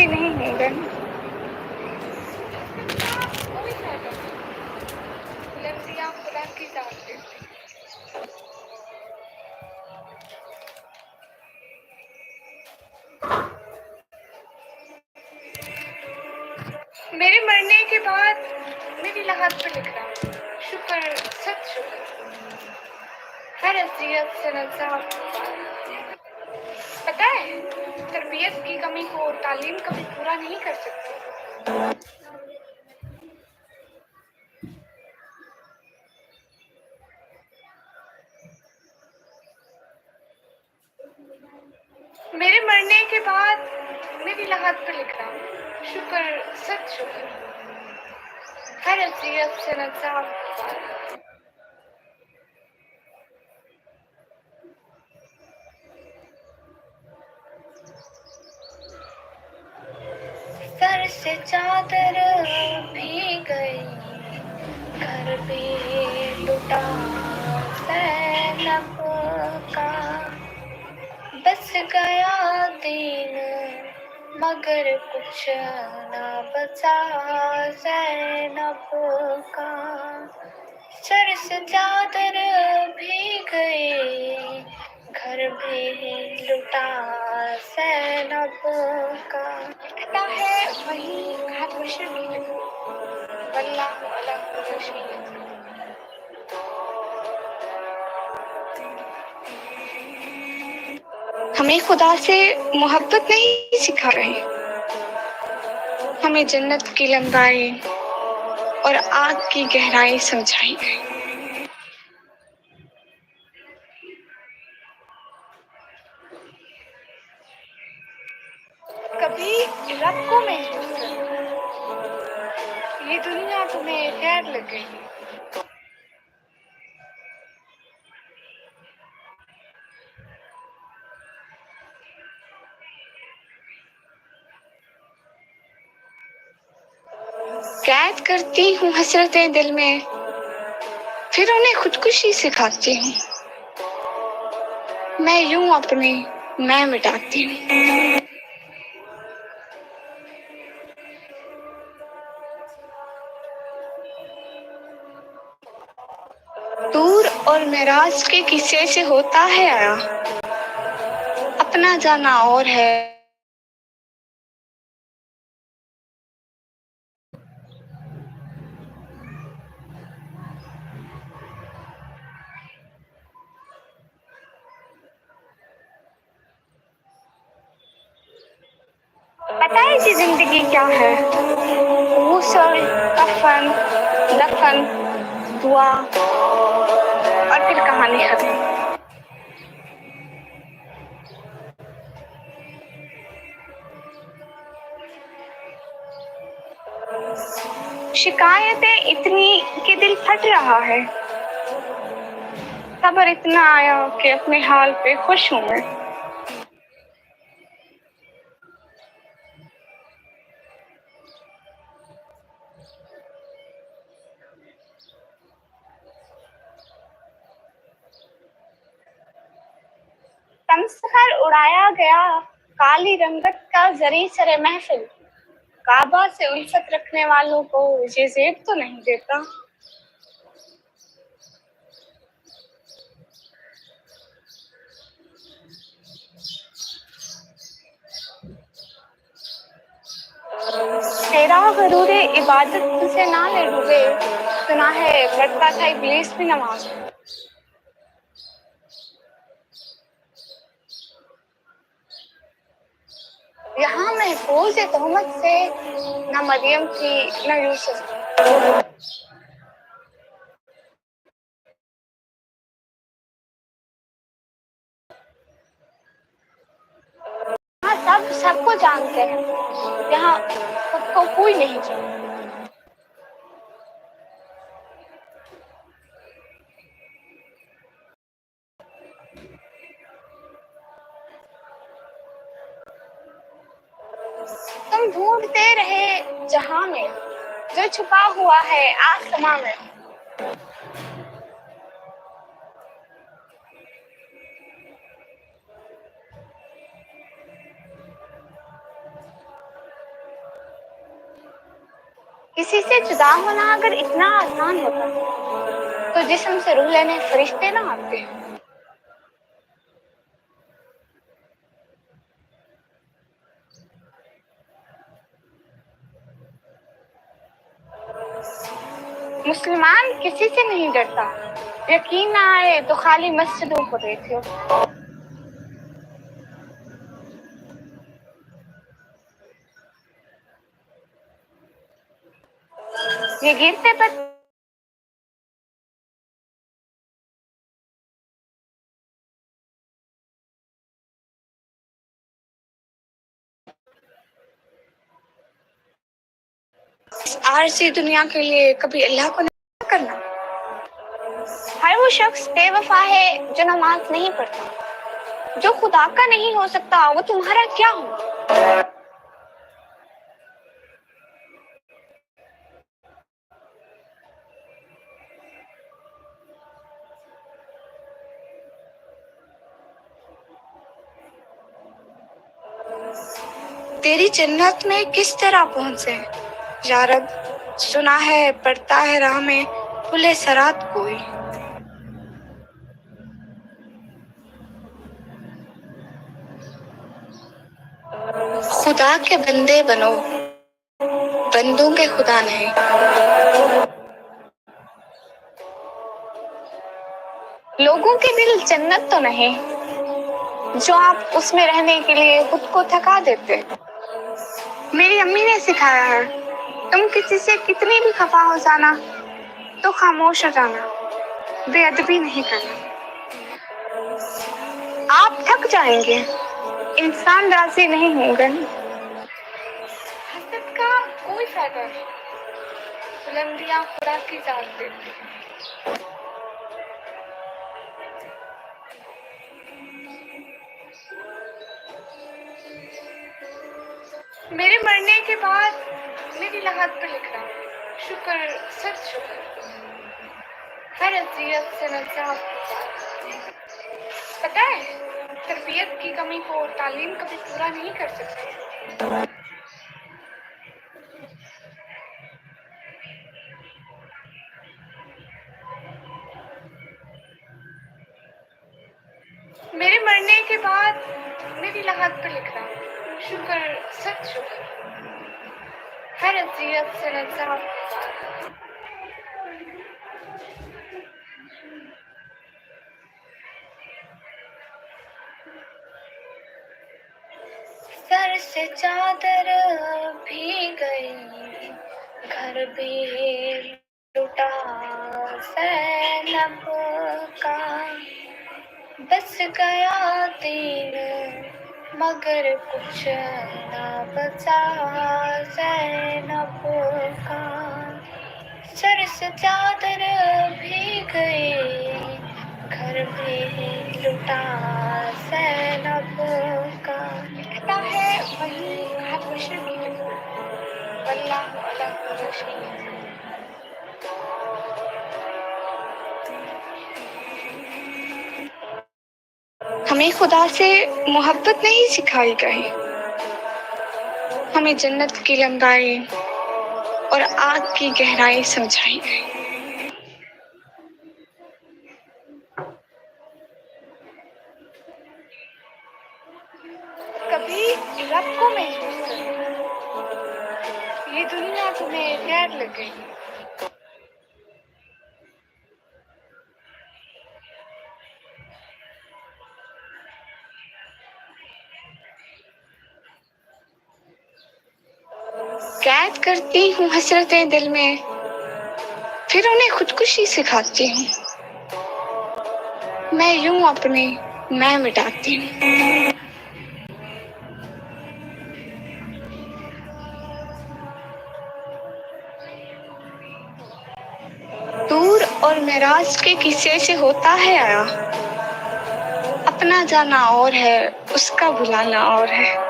भी नहीं होंगे। खुदा की जात है। मेरे मरने के बाद मेरी लाहौर पे लिख रहा हूँ, शुक्र सच शुक्र हर अज़ियत से नजात। पता है, तरबियत की कमी को तालीम कभी पूरा नहीं कर सकती। मेरे मरने के बाद मेरी लाहौर पे लिख रहा हूँ, शुक्र सच शुक्र हर अज़ियत से नजात। सर से चादर भीग गई, घर भी लुटा ज़ैनब का। बस गया दिन मगर कुछ न बचा ज़ैनब का। सर से चादर भीग गई, घर भी लुटा ज़ैनब का। कहता है वही हाथ बशर भी नहीं, वल्लाहु अला कुल्लि शैइन। हमें खुदा से मोहब्बत नहीं सिखा रहे, हमें जन्नत की लंबाई और आग की गहराई समझाई गई। कभी रब को महसूस करो, ये दुनिया तुम्हें गैर लगेगी। कैद करती हूँ हसरतें दिल में, फिर उन्हें खुदकुशी सिखाती हूँ। मैं यूं अपनी मैं मिटाती हूँ। दूर और मेराज के किस्से से होता है आया, अपना जाना और है। पता है कि जिंदगी क्या है? गुस्ल, कफन, दफन, दुआ और फिर कहानी खत्म। शिकायतें इतनी कि दिल फट रहा है, सब्र इतना आया कि अपने हाल पे खुश हूँ मैं। तमसखर उड़ाया गया काली रंगत का जरी सरे महफिल, काबा से उल्फत रखने वालों को ये जेब तो नहीं देता। तेरा गरूरे इबादत तुझे ना ले डूबे, सुना है पढ़ता था इब्लीस भी नमाज। यहाँ महफूज है तोहमत से, न मरियम थी न यूसुफ। यहाँ सब सबको जानते हैं, यहाँ खुद को कोई नहीं जानता। तुम ढूंढते रहे जहां में जो छुपा हुआ है आसमां में। किसी से जुदा होना अगर इतना आसान होता तो जिस्म से रूह लेने फरिश्ते ना आते। मुसलमान किसी से नहीं डरता, यकीन ना आए तो खाली मस्जिदों को देखो। ये गिरते पर आरसी दुनिया के लिए कभी अल्लाह को नहीं करना। हर वो शख्स बेवफा है जो नमाज नहीं पढ़ता, जो खुदा का नहीं हो सकता वो तुम्हारा क्या हो। तेरी जन्नत में किस तरह पहुंचे या रब, सुना है पड़ता है राह में खुले सरात कोई। खुदा के बंदे बनो, बंदों के खुदा नहीं। लोगों के दिल जन्नत तो नहीं जो आप उसमें रहने के लिए खुद को थका देते। मेरी अम्मी ने सिखाया है, तुम किसी से कितनी भी खफा हो जाना तो खामोश हो जाना, बेअदबी नहीं करना। आप थक जाएंगे, इंसान राजी नहीं होंगे। हसद का कोई फायदा नहीं, बुलंदियां खुदा की जान देती हैं। मेरे मरने के बाद मेरी लहद पे लिखना शुक्र, सच शुक्र, हर अज़ियत से नजात। पता है, तरबियत की कमी को तालीम कभी पूरा नहीं कर सकती। मेरे मरने के बाद मेरी लहद पे लिखना शुक्र, सच शुक्र, हर अज़ियत से नजात। सर से चादर भी गई, घर भी लुटा ज़ैनब का, बस गया तीर मगर कुछ ना बचा ज़ैनब का। सर से चादर भी गई, घर भी लुटा ज़ैनब का। लिखता है वही हर बशर की तरह, वल्लाहु अला कुल्ली शैइन। हमें खुदा से मोहब्बत नहीं सिखाई गई, हमें जन्नत की लंबाई और आग की गहराई समझाई गई। कभी रब को महसूस करो, ये दुनिया तुम्हें गैर लग गई। कैद करती हूँ हसरतें दिल में, फिर उन्हें खुदकुशी सिखाती हूँ। मैं यूं अपनी मैं मिटाती हूँ। दूर और मेराज के किस्से से होता है आया, अपना जाना और है उसका बुलाना और है।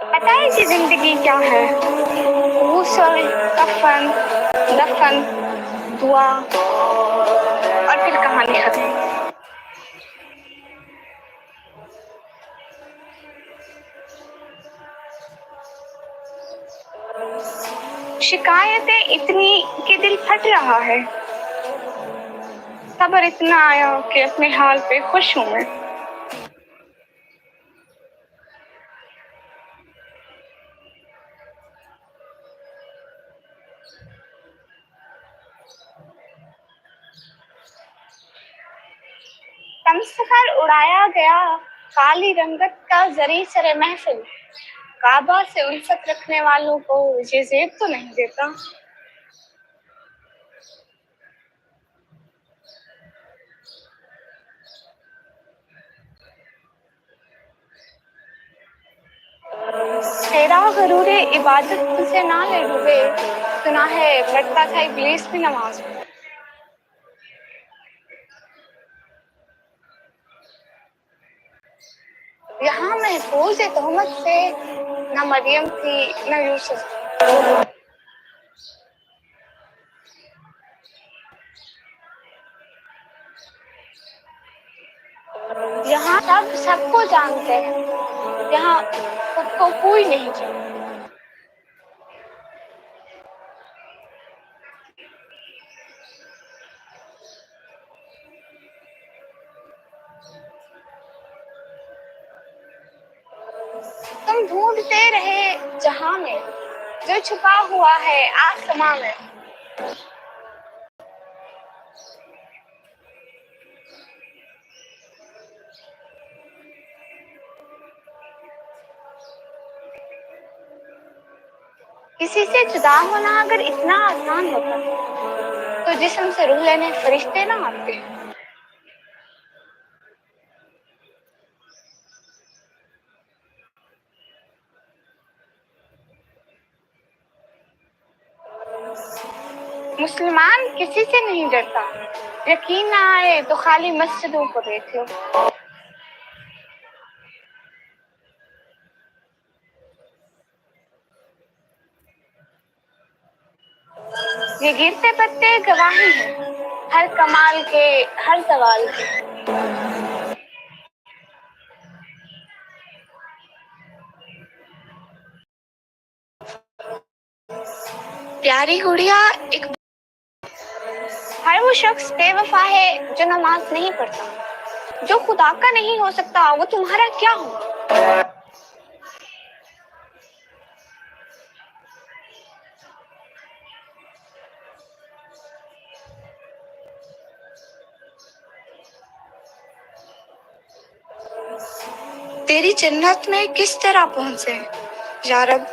पता है कि जिंदगी क्या है? गुस्ल, कफन, दफन, दुआ और फिर कहानी खत्म। शिकायतें इतनी कि दिल फट रहा है, सब्र इतना आया कि अपने हाल पे खुश हूं मैं। तमसफर उड़ाया गया काली रंगत का जरी सरे महफिल, काबा से उल्फत रखने वालों को ये जेब तो नहीं देता। तेरा गरूरे इबादत तुझे ना ले डूबे, सुना है पढ़ता था इब्लीस भी नमाज में। यहाँ महफूज है तोहमत से, न मरियम थी न यूसुफ। यहाँ सब सबको जानते हैं, यहाँ खुद को कोई नहीं जानता। तुम ढूंढते रहे जहां में जो छुपा हुआ है आसमां में। किसी से जुदा होना अगर इतना आसान होता तो जिस्म से रूह लेने फरिश्ते ना आते। मुसलमान किसी से नहीं डरता, यकीन ना आए तो खाली मस्जिदों को देख लो। ये गिरते पत्ते गवाही हैं हर कमाल के, हर सवाल के। प्यारी गुड़िया एक, हर वो शख्स बेवफा है जो नमाज नहीं पढ़ता। जो खुदा का नहीं हो सकता वो तुम्हारा क्या हो? तेरी जन्नत में किस तरह पहुंचे या रब,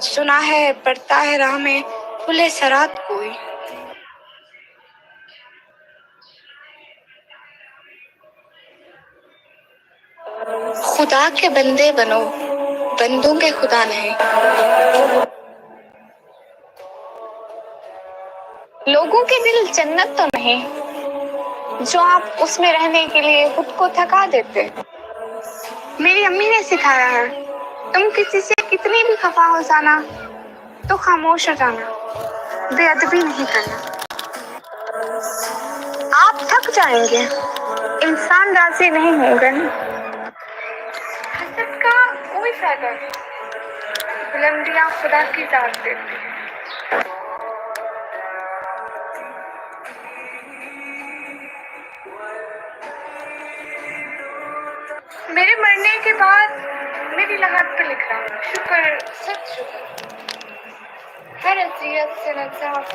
सुना है पड़ता है राह में खुले सरात कोई। खुदा के बंदे बनो, बंदों के खुदा नहीं। लोगों के दिल जन्नत तो नहीं जो आप उसमें रहने के लिए खुद को थका देते। मेरी अम्मी ने सिखाया है, तुम किसी से कितनी भी खफा हो जाना तो खामोश हो जाना, बेअदबी नहीं करना। आप थक जाएंगे, इंसान राजी नहीं होंगे। हसद का कोई फायदा नहीं, बुलंदियां खुदा की जात देती है। मेरे मरने के बाद मेरी लागत पे लिख रहा हूँ, शुक्र सच शुक्र, हर अजियत से नजात।